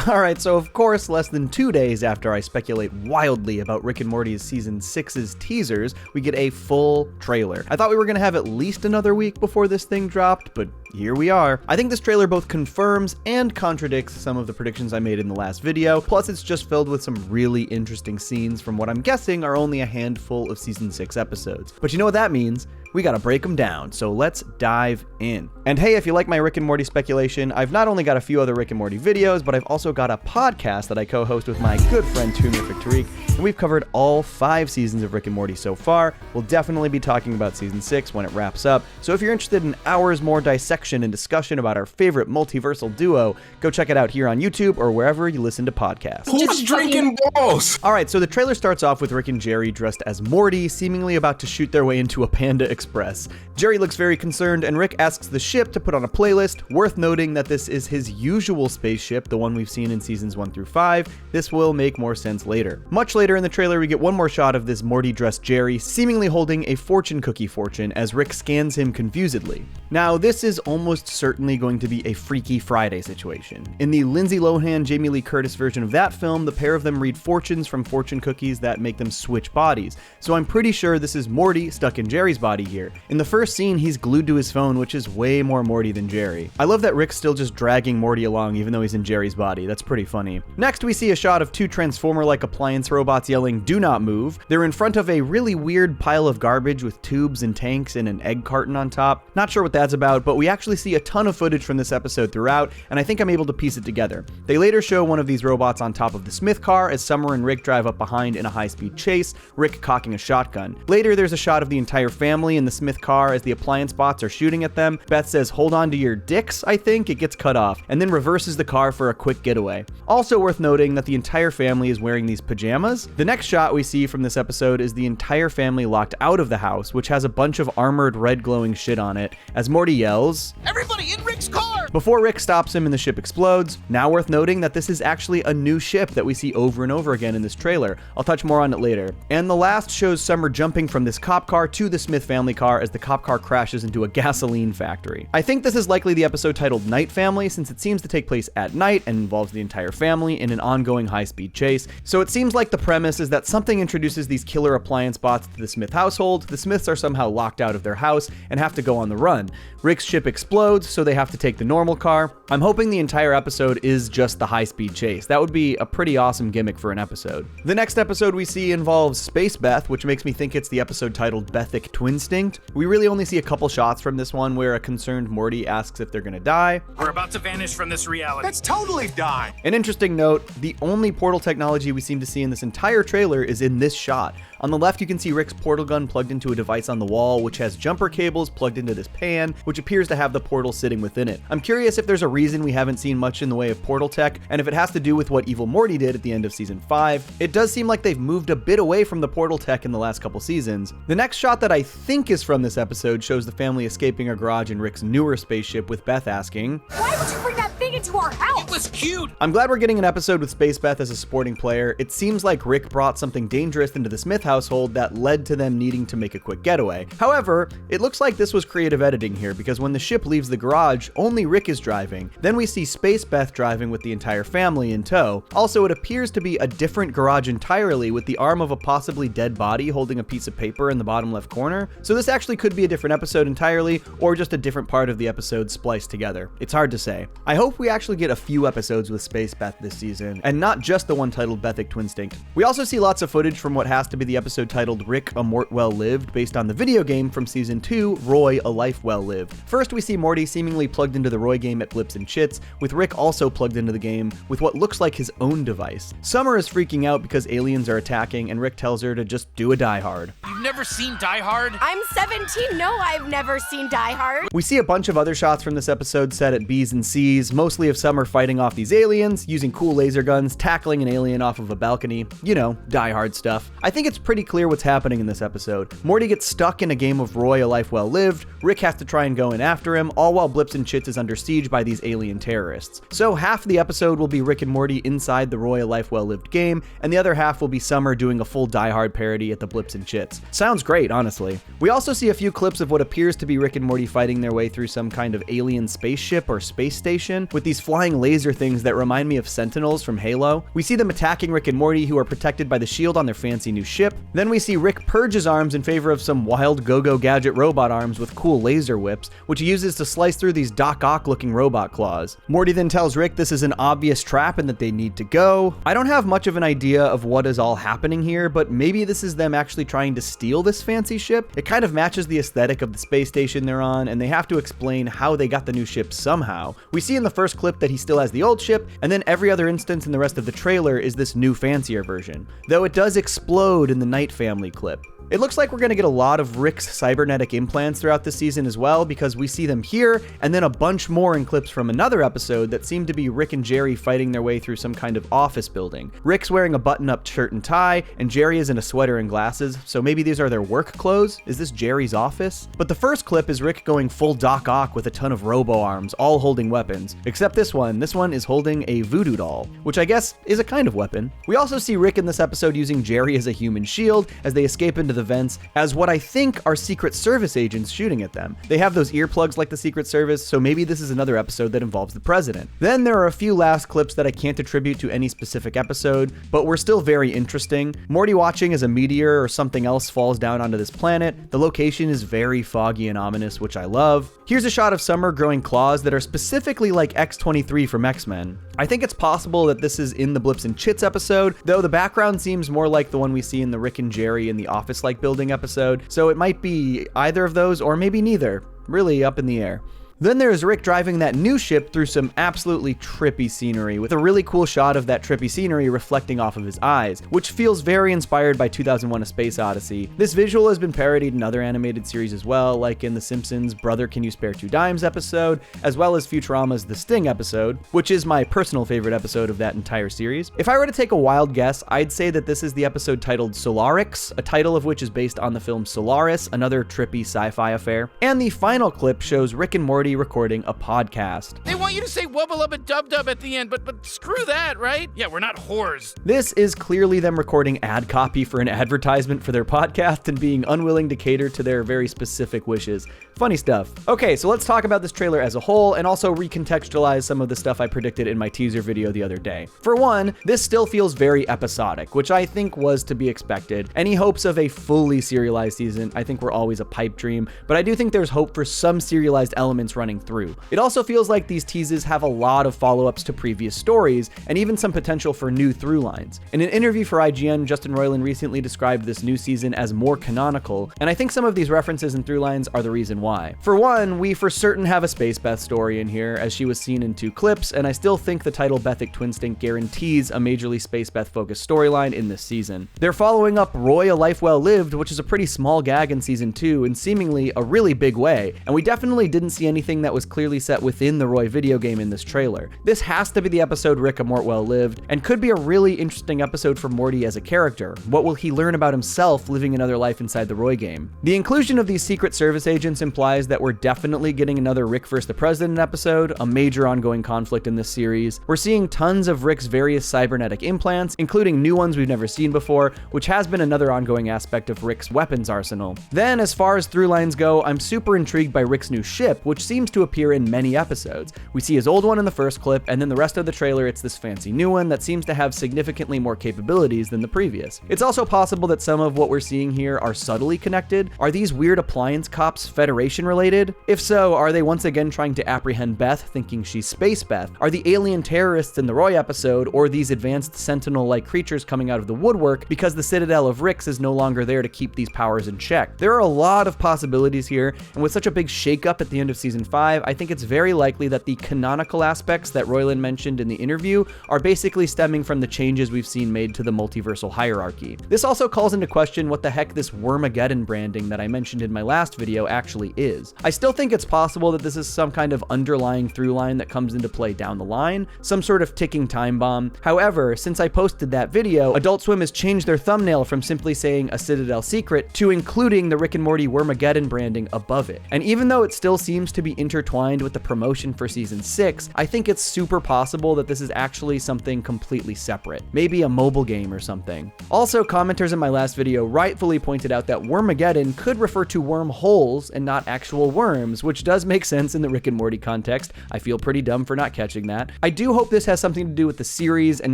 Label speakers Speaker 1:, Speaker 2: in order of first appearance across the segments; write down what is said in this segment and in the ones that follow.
Speaker 1: Alright, so of course, less than 2 days after I speculate wildly about Rick and Morty's Season 6's teasers, we get a full trailer. I thought we were gonna have at least another week before this thing dropped, but here we are. I think this trailer both confirms and contradicts some of the predictions I made in the last video, plus it's just filled with some really interesting scenes from what I'm guessing are only a handful of Season 6 episodes. But you know what that means? We gotta break them down, so let's dive in. And hey, if you like my Rick and Morty speculation, I've not only got a few other Rick and Morty videos, but I've also got a podcast that I co-host with my good friend Terrific Tariq, and we've covered all 5 seasons of Rick and Morty so far. We'll definitely be talking about Season 6 when it wraps up, so if you're interested in hours more dissection and discussion about our favorite multiversal duo, go check it out here on YouTube or wherever you listen to podcasts.
Speaker 2: Who's drinking balls?
Speaker 1: Alright, so the trailer starts off with Rick and Jerry dressed as Morty, seemingly about to shoot their way into a Panda Express. Jerry looks very concerned, and Rick asks the ship to put on a playlist. Worth noting that this is his usual spaceship, the one we've seen in seasons 1 through 5. This will make more sense later. Much later in the trailer, we get one more shot of this Morty-dressed Jerry, seemingly holding a fortune cookie fortune as Rick scans him confusedly. Now, this is almost certainly going to be a Freaky Friday situation. In the Lindsay Lohan, Jamie Lee Curtis version of that film, the pair of them read fortunes from fortune cookies that make them switch bodies. So I'm pretty sure this is Morty stuck in Jerry's body here. In the first scene, he's glued to his phone, which is way more Morty than Jerry. I love that Rick's still just dragging Morty along even though he's in Jerry's body. That's pretty funny. Next, we see a shot of 2 Transformer-like appliance robots yelling, "Do not move." They're in front of a really weird pile of garbage with tubes and tanks and an egg carton on top. Not sure what that's about, but we actually see a ton of footage from this episode throughout, and I think I'm able to piece it together. They later show one of these robots on top of the Smith car as Summer and Rick drive up behind in a high-speed chase, Rick cocking a shotgun. Later, there's a shot of the entire family in the Smith car as the appliance bots are shooting at them. Beth says, "Hold on to your dicks," I think. It gets cut off, and then reverses the car for a quick getaway. Also worth noting that the entire family is wearing these pajamas. The next shot we see from this episode is the entire family locked out of the house, which has a bunch of armored red glowing shit on it, as Morty yells, "Everybody in Rick's car!" before Rick stops him and the ship explodes. Now worth noting that this is actually a new ship that we see over and over again in this trailer. I'll touch more on it later. And the last shows Summer jumping from this cop car to the Smith family car as the cop car crashes into a gasoline factory. I think this is likely the episode titled Night Family, since it seems to take place at night and involves the entire family in an ongoing high-speed chase. So it seems like the premise is that something introduces these killer appliance bots to the Smith household. The Smiths are somehow locked out of their house and have to go on the run. Rick's ship explodes, so they have to take the normal car. I'm hoping the entire episode is just the high-speed chase. That would be a pretty awesome gimmick for an episode. The next episode we see involves Space Beth, which makes me think it's the episode titled Bethic Twinstinct. We really only see a couple shots from this one where a concerned Morty asks if they're gonna die.
Speaker 3: We're about to vanish from this reality.
Speaker 2: Let's totally die.
Speaker 1: An interesting note, the only portal technology we seem to see in this entire trailer is in this shot. On the left, you can see Rick's portal gun plugged into a device on the wall, which has jumper cables plugged into this pan, which appears to have the portal sitting within it. I'm curious if there's a reason we haven't seen much in the way of portal tech, and if it has to do with what Evil Morty did at the end of season 5. It does seem like they've moved a bit away from the portal tech in the last couple seasons. The next shot that I think is from this episode shows the family escaping a garage in Rick's newer spaceship, with Beth asking,
Speaker 4: "Why would you bring that thing into our house?"
Speaker 3: It was cute.
Speaker 1: I'm glad we're getting an episode with Space Beth as a supporting player. It seems like Rick brought something dangerous into the Smith household that led to them needing to make a quick getaway. However, it looks like this was creative editing here, because when the ship leaves the garage, only Rick is driving. Then we see Space Beth driving with the entire family in tow. Also, it appears to be a different garage entirely, with the arm of a possibly dead body holding a piece of paper in the bottom left corner. So this actually could be a different episode entirely, or just a different part of the episode spliced together. It's hard to say. I hope we actually get a few episodes with Space Beth this season, and not just the one titled Bethic Twinstinct. We also see lots of footage from what has to be the episode titled Rick, A Mort Well Lived, based on the video game from season 2, Roy, A Life Well Lived. First, we see Morty seemingly plugged into the Roy game at Blips and Chits, with Rick also plugged into the game with what looks like his own device. Summer is freaking out because aliens are attacking, and Rick tells her to just do a Die Hard.
Speaker 3: You've never seen Die Hard?
Speaker 4: I'm 17. No, I've never seen Die Hard.
Speaker 1: We see a bunch of other shots from this episode set at B's and C's, mostly of Summer fighting off these aliens, using cool laser guns, tackling an alien off of a balcony. You know, Die Hard stuff. I think it's pretty clear what's happening in this episode. Morty gets stuck in a game of Roy, A Life Well Lived. Rick has to try and go in after him, all while Blips and Chits is under siege by these alien terrorists. So half the episode will be Rick and Morty inside the Roy, A Life Well Lived game, and the other half will be Summer doing a full Die Hard parody at the Blips and Chits. Sounds great, honestly. We also see a few clips of what appears to be Rick and Morty fighting their way through some kind of alien spaceship or space station. with these flying laser things that remind me of Sentinels from Halo. We see them attacking Rick and Morty, who are protected by the shield on their fancy new ship. Then we see Rick purge his arms in favor of some wild go-go gadget robot arms with cool laser whips, which he uses to slice through these Doc Ock looking robot claws. Morty then tells Rick this is an obvious trap and that they need to go. I don't have much of an idea of what is all happening here, but maybe this is them actually trying to steal this fancy ship. It kind of matches the aesthetic of the space station they're on, and they have to explain how they got the new ship somehow. We see in the first clip that he still has the old ship, and then every other instance in the rest of the trailer is this new fancier version, though it does explode in the Knight family clip. It looks like we're going to get a lot of Rick's cybernetic implants throughout this season as well, because we see them here and then a bunch more in clips from another episode that seem to be Rick and Jerry fighting their way through some kind of office building. Rick's wearing a button-up shirt and tie, and Jerry is in a sweater and glasses, so maybe these are their work clothes? Is this Jerry's office? But the first clip is Rick going full Doc Ock with a ton of robo arms, all holding weapons, except this one. This one is holding a voodoo doll, which I guess is a kind of weapon. We also see Rick in this episode using Jerry as a human shield as they escape into the vents as what I think are Secret Service agents shooting at them. They have those earplugs like the Secret Service, so maybe this is another episode that involves the president. Then there are a few last clips that I can't attribute to any specific episode, but were still very interesting. Morty watching as a meteor or something else falls down onto this planet. The location is very foggy and ominous, which I love. Here's a shot of Summer growing claws that are specifically like X-23 from X-Men. I think it's possible that this is in the Blips and Chits episode, though the background seems more like the one we see in the Rick and Jerry in the office-like building episode, so it might be either of those or maybe neither. Really up in the air. Then there's Rick driving that new ship through some absolutely trippy scenery, with a really cool shot of that trippy scenery reflecting off of his eyes, which feels very inspired by 2001: A Space Odyssey. This visual has been parodied in other animated series as well, like in The Simpsons' Brother Can You Spare Two Dimes episode, as well as Futurama's The Sting episode, which is my personal favorite episode of that entire series. If I were to take a wild guess, I'd say that this is the episode titled Solarix, a title of which is based on the film Solaris, another trippy sci-fi affair. And the final clip shows Rick and Morty recording a podcast.
Speaker 3: They want you to say wubba lubba dub dub at the end, but screw that, right? Yeah, we're not whores.
Speaker 1: This is clearly them recording ad copy for an advertisement for their podcast and being unwilling to cater to their very specific wishes. Funny stuff. Okay, so let's talk about this trailer as a whole and also recontextualize some of the stuff I predicted in my teaser video the other day. For one, this still feels very episodic, which I think was to be expected. Any hopes of a fully serialized season, I think were always a pipe dream, but I do think there's hope for some serialized elements running through. It also feels like these teases have a lot of follow-ups to previous stories and even some potential for new through lines. In an interview for IGN, Justin Roiland recently described this new season as more canonical, and I think some of these references and through lines are the reason why. For one, we for certain have a Space Beth story in here, as she was seen in 2 clips, and I still think the title Bethic Twin Stink guarantees a majorly Space Beth focused storyline in this season. They're following up Roy: A Life Well Lived, which is a pretty small gag in season 2 in seemingly a really big way, and we definitely didn't see anything that was clearly set within the Roy video game in this trailer. This has to be the episode Rick and Mort Well Lived, and could be a really interesting episode for Morty as a character. What will he learn about himself living another life inside the Roy game? The inclusion of these Secret Service agents implies that we're definitely getting another Rick vs. the President episode, a major ongoing conflict in this series. We're seeing tons of Rick's various cybernetic implants, including new ones we've never seen before, which has been another ongoing aspect of Rick's weapons arsenal. Then, as far as through lines go, I'm super intrigued by Rick's new ship, which seems to appear in many episodes. We see his old one in the first clip, and then the rest of the trailer it's this fancy new one that seems to have significantly more capabilities than the previous. It's also possible that some of what we're seeing here are subtly connected. Are these weird appliance cops Federation related? If so, are they once again trying to apprehend Beth, thinking she's Space Beth? Are the alien terrorists in the Roy episode, or these advanced Sentinel-like creatures coming out of the woodwork because the Citadel of Ricks is no longer there to keep these powers in check? There are a lot of possibilities here, and with such a big shakeup at the end of season 5, I think it's very likely that the canonical aspects that Roiland mentioned in the interview are basically stemming from the changes we've seen made to the multiversal hierarchy. This also calls into question what the heck this Wormageddon branding that I mentioned in my last video actually is. I still think it's possible that this is some kind of underlying through line that comes into play down the line, some sort of ticking time bomb. However, since I posted that video, Adult Swim has changed their thumbnail from simply saying a Citadel secret to including the Rick and Morty Wormageddon branding above it. And even though it still seems to be be intertwined with the promotion for season 6, I think it's super possible that this is actually something completely separate. Maybe a mobile game or something. Also, commenters in my last video rightfully pointed out that Wormageddon could refer to wormholes and not actual worms, which does make sense in the Rick and Morty context. I feel pretty dumb for not catching that. I do hope this has something to do with the series and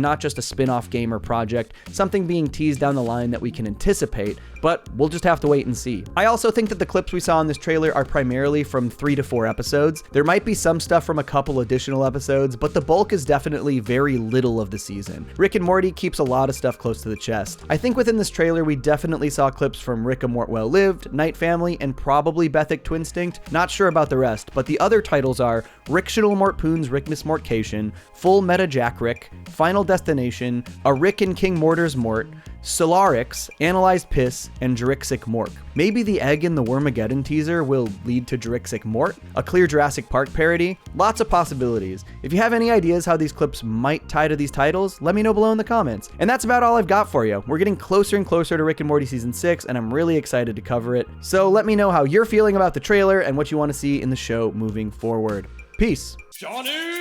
Speaker 1: not just a spin-off game or project, something being teased down the line that we can anticipate, but we'll just have to wait and see. I also think that the clips we saw in this trailer are primarily from 3 to 4 episodes. There might be some stuff from a couple additional episodes, but the bulk is definitely very little of the season. Rick and Morty keeps a lot of stuff close to the chest. I think within this trailer we definitely saw clips from Rick and Mort Well Lived, Night Family, and probably Bethic Twinstinct. Not sure about the rest, but the other titles are Rictional Mortpoon's Rickmas Mortcation, Full Meta Jack Rick, Final Destination, A Rick and King Mortar's Mort, Solarix, Analyzed Piss, and Jurixic Mork. Maybe the egg in the Wormageddon teaser will lead to Jurixic Mort, a clear Jurassic Park parody. Lots of possibilities. If you have any ideas how these clips might tie to these titles, let me know below in the comments. And that's about all I've got for you. We're getting closer and closer to Rick and Morty season 6, and I'm really excited to cover it. So let me know how you're feeling about the trailer and what you want to see in the show moving forward. Peace. Johnny!